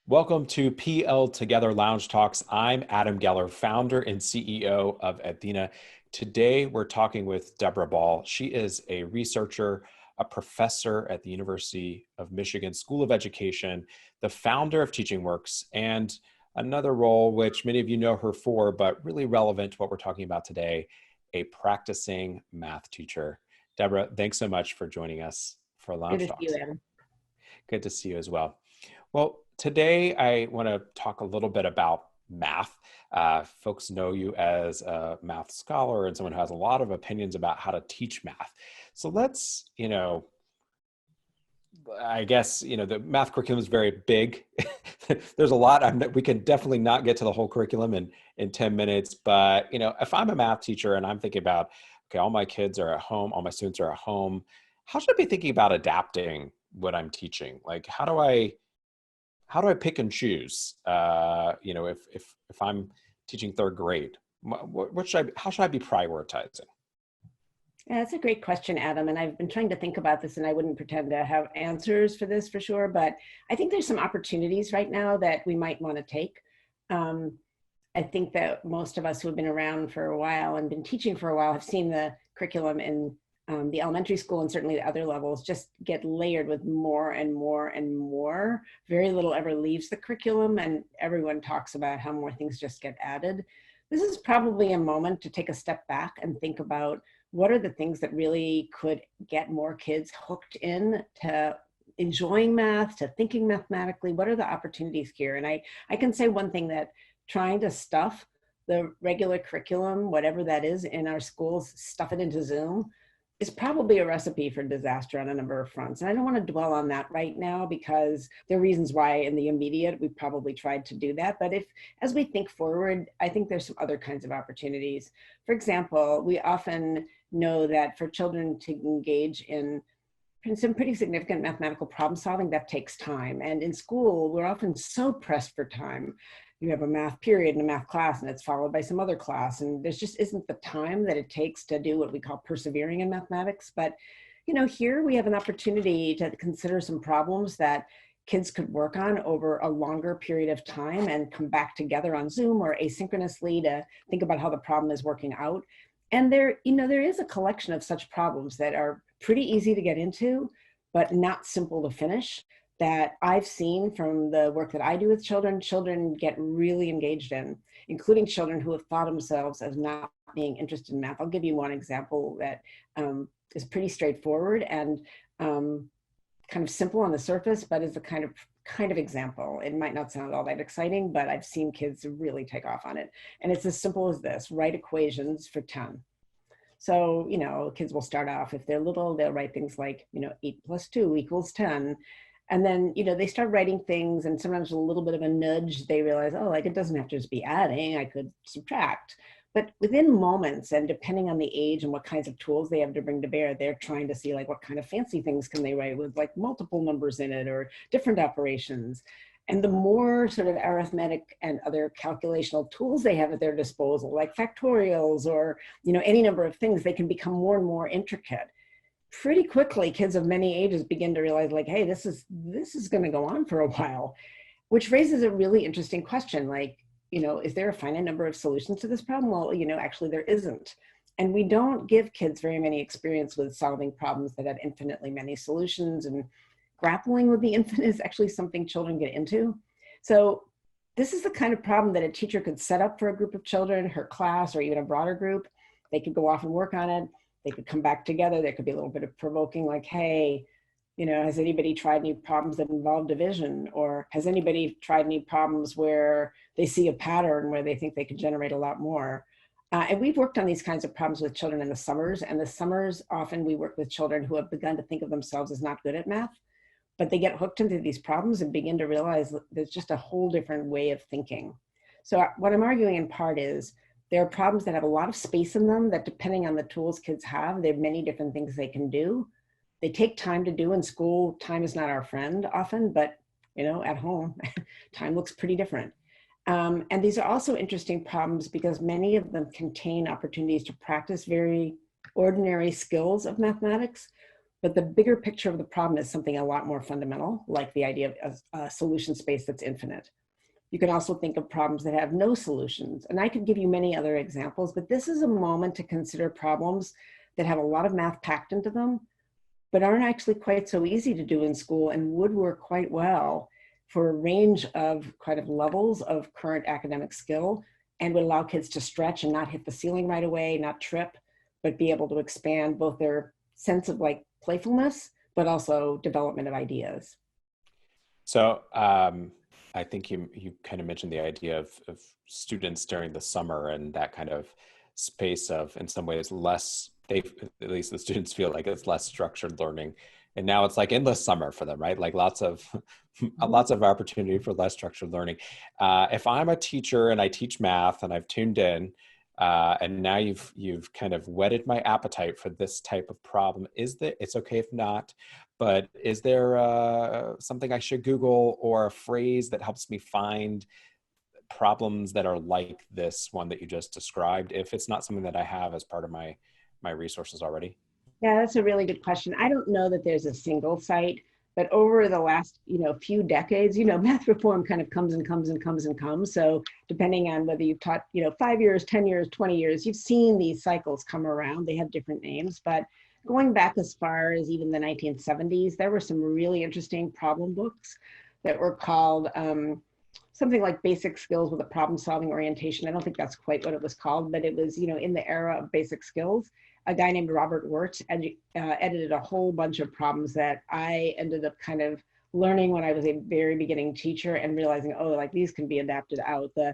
Welcome to PL Together Lounge Talks. I'm Adam Geller, founder and CEO of Athena. Today, we're talking with Deborah Ball. She is a researcher, a professor at the University of Michigan School of Education, the founder of TeachingWorks, and another role which many of you know her for, but really relevant to what we're talking about today, a practicing math teacher. Deborah, thanks so much for joining us for Good Lounge to see you, Talks. Adam. Good to see you as well. Well, today I want to talk a little bit about math. Folks know you as a math scholar and someone who has a lot of opinions about how to teach math. So let's, I guess, the math curriculum is very big. There's a lot. We can definitely not get to the whole curriculum in 10 minutes. But, if I'm a math teacher and I'm thinking about, okay, all my kids are at home, all my students are at home, how should I be thinking about adapting what I'm teaching? Like, how do I pick and choose? If I'm teaching third grade, how should I be prioritizing? Yeah, that's a great question, Adam. And I've been trying to think about this, and I wouldn't pretend to have answers for this for sure. But I think there's some opportunities right now that we might want to take. Um, I think that most of us who have been around for a while and been teaching for a while have seen the curriculum in the elementary school and certainly the other levels just get layered with more and more and more. Very little ever leaves the curriculum, and everyone talks about how more things just get added. This is probably a moment to take a step back and think about what are the things that really could get more kids hooked in to enjoying math, to thinking mathematically. What are the opportunities here? And I can say one thing, that trying to stuff the regular curriculum, whatever that is in our schools, stuff it into Zoom, is probably a recipe for disaster on a number of fronts. And I don't want to dwell on that right now because there are reasons why in the immediate we probably tried to do that. But as we think forward, I think there's some other kinds of opportunities. For example, we often know that for children to engage in some pretty significant mathematical problem solving, that takes time. And in school, we're often so pressed for time. You have a math period in a math class and it's followed by some other class. And there's just isn't the time that it takes to do what we call persevering in mathematics. But, here we have an opportunity to consider some problems that kids could work on over a longer period of time and come back together on Zoom or asynchronously to think about how the problem is working out. And there is a collection of such problems that are pretty easy to get into, but not simple to finish, that I've seen from the work that I do with children. Children get really engaged in, including children who have thought themselves as not being interested in math. I'll give you one example that is pretty straightforward and kind of simple on the surface, but is the kind of example. It might not sound all that exciting, but I've seen kids really take off on it. And it's as simple as this: write equations for 10. So, kids will start off, if they're little, they'll write things like, 8 plus 2 equals 10. And then, they start writing things, and sometimes with a little bit of a nudge, they realize, oh, like, it doesn't have to just be adding, I could subtract. But within moments, and depending on the age and what kinds of tools they have to bring to bear, they're trying to see, like, what kind of fancy things can they write with, like, multiple numbers in it or different operations. And the more sort of arithmetic and other calculational tools they have at their disposal, like factorials or, any number of things, they can become more and more intricate. Pretty quickly, kids of many ages begin to realize, like, hey, this is going to go on for a while, which raises a really interesting question. Like, is there a finite number of solutions to this problem? Well, actually there isn't. And we don't give kids very many experience with solving problems that have infinitely many solutions, and grappling with the infinite is actually something children get into. So this is the kind of problem that a teacher could set up for a group of children, her class, or even a broader group. They could go off and work on it. They could come back together. There could be a little bit of provoking, like, hey, has anybody tried any problems that involve division? Or has anybody tried any problems where they see a pattern where they think they could generate a lot more? And we've worked on these kinds of problems with children in the summers. And the summers, often we work with children who have begun to think of themselves as not good at math, but they get hooked into these problems and begin to realize that there's just a whole different way of thinking. So what I'm arguing in part is there are problems that have a lot of space in them that, depending on the tools kids have, there are many different things they can do. They take time to do. In school, time is not our friend often, but at home, time looks pretty different. And these are also interesting problems because many of them contain opportunities to practice very ordinary skills of mathematics, But the bigger picture of the problem is something a lot more fundamental, like the idea of a solution space that's infinite. You can also think of problems that have no solutions. And I could give you many other examples, but this is a moment to consider problems that have a lot of math packed into them, but aren't actually quite so easy to do in school and would work quite well for a range of kind of levels of current academic skill, and would allow kids to stretch and not hit the ceiling right away, not trip, but be able to expand both their sense of like playfulness, but also development of ideas. So I think you kind of mentioned the idea of students during the summer and that kind of space of, in some ways, less, they, at least the students feel like it's less structured learning. And now it's like endless summer for them, right? Like lots of Mhm. lots of opportunity for less structured learning. If I'm a teacher and I teach math and I've tuned in, and now you've kind of whetted my appetite for this type of problem. Is there? It's okay if not, but is there something I should Google or a phrase that helps me find problems that are like this one that you just described? If it's not something that I have as part of my resources already. Yeah, that's a really good question. I don't know that there's a single site, but over the last, few decades, math reform kind of comes and comes and comes and comes. So depending on whether you've taught, 5 years, 10 years, 20 years, you've seen these cycles come around. They have different names, but going back as far as even the 1970s, there were some really interesting problem books that were called something like Basic Skills with a Problem Solving Orientation. I don't think that's quite what it was called, but it was, in the era of basic skills. A guy named Robert Wirt edited a whole bunch of problems that I ended up kind of learning when I was a very beginning teacher and realizing, oh, like these can be adapted out. The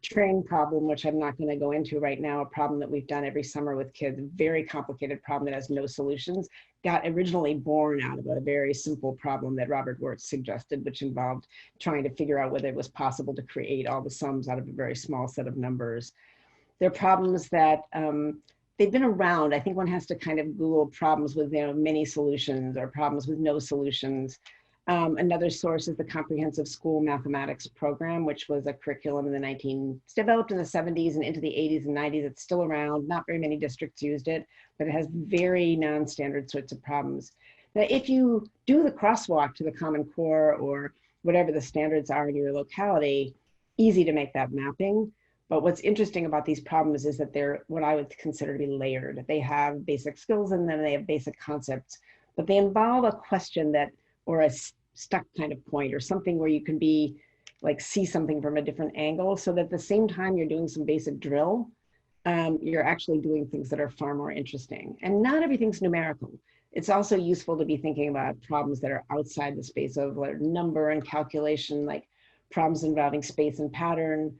train problem, which I'm not going to go into right now, a problem that we've done every summer with kids, a very complicated problem that has no solutions, got originally born out of a very simple problem that Robert Wirt suggested, which involved trying to figure out whether it was possible to create all the sums out of a very small set of numbers. They're problems that they've been around. I think one has to kind of Google problems with many solutions or problems with no solutions. Another source is the Comprehensive School Mathematics Program, which was a curriculum in developed in the 70s and into the 80s and 90s. It's still around. Not very many districts used it, but it has very non-standard sorts of problems. Now, if you do the crosswalk to the Common Core or whatever the standards are in your locality, easy to make that mapping. But what's interesting about these problems is that they're what I would consider to be layered. They have basic skills and then they have basic concepts, but they involve a question that, or a stuck kind of point or something where you can be like see something from a different angle, so that at the same time you're doing some basic drill, you're actually doing things that are far more interesting. And not everything's numerical. It's also useful to be thinking about problems that are outside the space of like number and calculation, like problems involving space and pattern,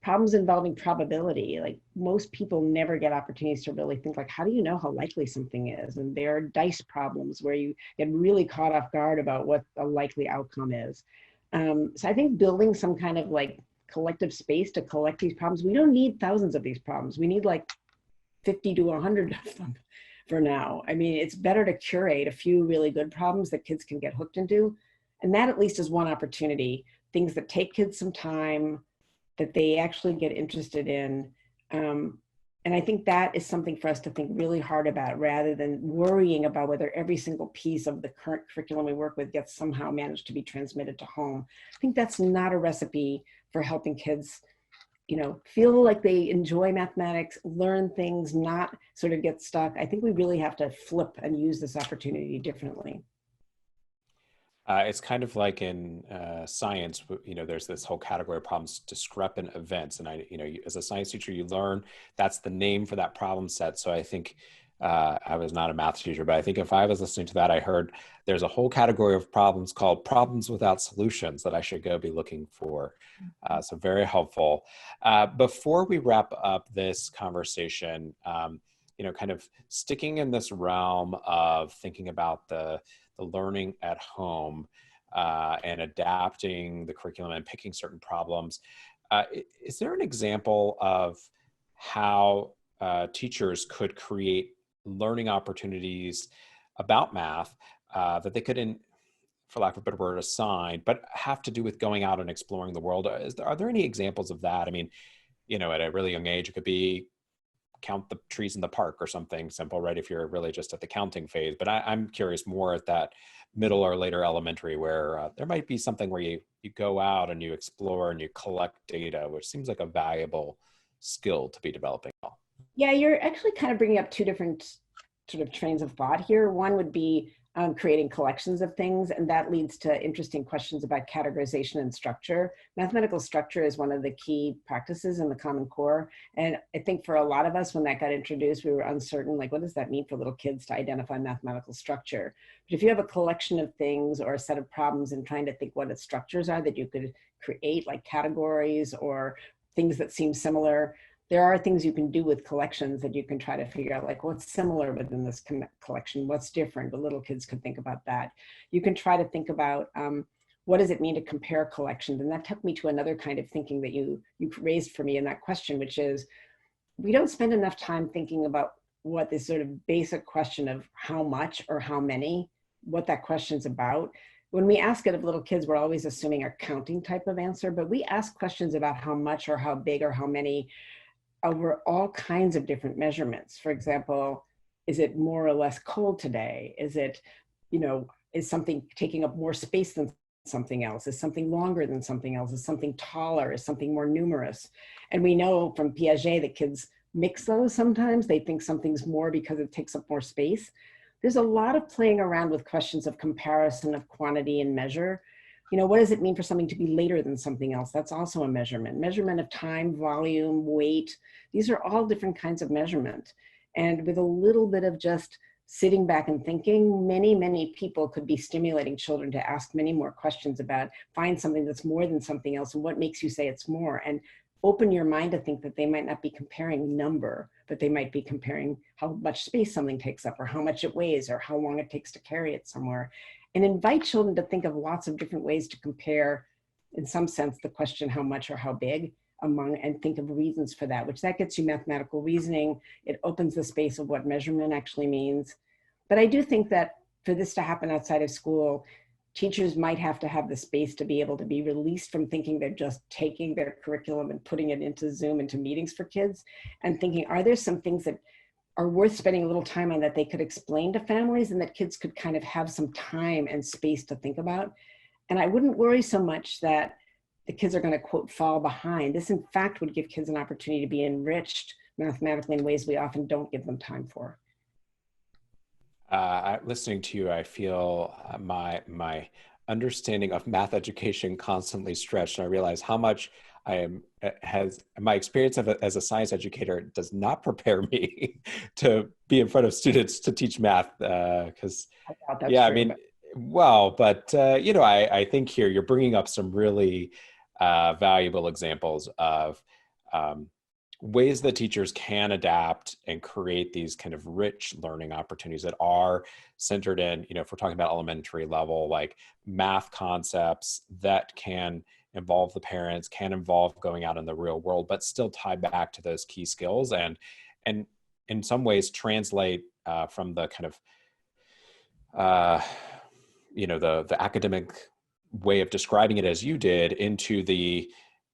problems involving probability. Like most people never get opportunities to really think like, how do you know how likely something is? And there are dice problems where you get really caught off guard about what a likely outcome is. So I think building some kind of like collective space to collect these problems. We don't need thousands of these problems. We need like 50 to 100 of them for now. I mean, it's better to curate a few really good problems that kids can get hooked into. And that at least is one opportunity, things that take kids some time, that they actually get interested in. And I think that is something for us to think really hard about rather than worrying about whether every single piece of the current curriculum we work with gets somehow managed to be transmitted to home. I think that's not a recipe for helping kids, feel like they enjoy mathematics, learn things, not sort of get stuck. I think we really have to flip and use this opportunity differently. It's kind of like in science, there's this whole category of problems, discrepant events. And as a science teacher, you learn that's the name for that problem set. So I think I was not a math teacher, but I think if I was listening to that, I heard there's a whole category of problems called problems without solutions that I should go be looking for. So very helpful. Before we wrap up this conversation, kind of sticking in this realm of thinking about the learning at home and adapting the curriculum and picking certain problems. Is there an example of how teachers could create learning opportunities about math that they could, for lack of a better word, assign, but have to do with going out and exploring the world? Are there any examples of that? I mean, at a really young age, it could be count the trees in the park or something simple, right? If you're really just at the counting phase. But I'm curious more at that middle or later elementary where there might be something where you go out and you explore and you collect data, which seems like a valuable skill to be developing. Yeah, you're actually kind of bringing up two different sort of trains of thought here. One would be creating collections of things, and that leads to interesting questions about categorization and structure. Mathematical structure is one of the key practices in the Common Core, and I think for a lot of us, when that got introduced, we were uncertain, like, what does that mean for little kids to identify mathematical structure? But if you have a collection of things or a set of problems and trying to think what its structures are that you could create, like categories or things that seem similar, there are things you can do with collections that you can try to figure out, like what's similar within this collection, what's different. The little kids could think about that. You can try to think about what does it mean to compare collections? And that took me to another kind of thinking that you raised for me in that question, which is we don't spend enough time thinking about what this sort of basic question of how much or how many, what that question's about. When we ask it of little kids, we're always assuming a counting type of answer, but we ask questions about how much or how big or how many over all kinds of different measurements. For example, is it more or less cold today? Is it, is something taking up more space than something else? Is something longer than something else? Is something taller? Is something more numerous? And we know from Piaget that kids mix those sometimes. They think something's more because it takes up more space. There's a lot of playing around with questions of comparison of quantity and measure. What does it mean for something to be later than something else? That's also a measurement. Measurement of time, volume, weight. These are all different kinds of measurement. And with a little bit of just sitting back and thinking, many, many people could be stimulating children to ask many more questions about find something that's more than something else and what makes you say it's more. And open your mind to think that they might not be comparing number, but they might be comparing how much space something takes up or how much it weighs or how long it takes to carry it somewhere. And invite children to think of lots of different ways to compare, in some sense, the question how much or how big among, and think of reasons for that, which that gets you mathematical reasoning. It opens the space of what measurement actually means. But I do think that for this to happen outside of school, teachers might have to have the space to be able to be released from thinking they're just taking their curriculum and putting it into Zoom, into meetings for kids, and thinking, are there some things that are worth spending a little time on that they could explain to families and that kids could kind of have some time and space to think about. And I wouldn't worry so much that the kids are going to, quote, fall behind. This, in fact, would give kids an opportunity to be enriched mathematically in ways we often don't give them time for. Listening to you, I feel my understanding of math education constantly stretched. And I realize how much my experience as a science educator does not prepare me to be in front of students to teach math. Because I think here you're bringing up some really valuable examples of ways that teachers can adapt and create these kind of rich learning opportunities that are centered in, if we're talking about elementary level, like math concepts that can involve the parents, can involve going out in the real world, but still tie back to those key skills and in some ways translate from the kind of, the academic way of describing it as you did into the,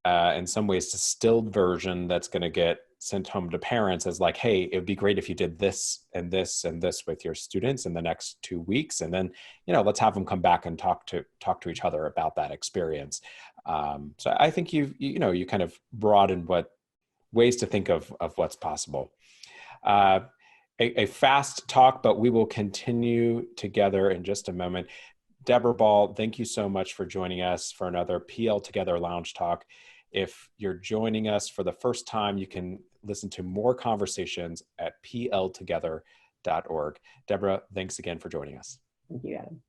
in some ways, distilled version that's going to get sent home to parents as like, hey, it would be great if you did this and this and this with your students in the next 2 weeks. And then, let's have them come back and talk to each other about that experience. So I think you kind of broadened ways to think of what's possible. A fast talk, but we will continue together in just a moment. Deborah Ball, thank you so much for joining us for another PL Together Lounge Talk. If you're joining us for the first time, you can listen to more conversations at pltogether.org. Deborah, thanks again for joining us. Thank you, Adam.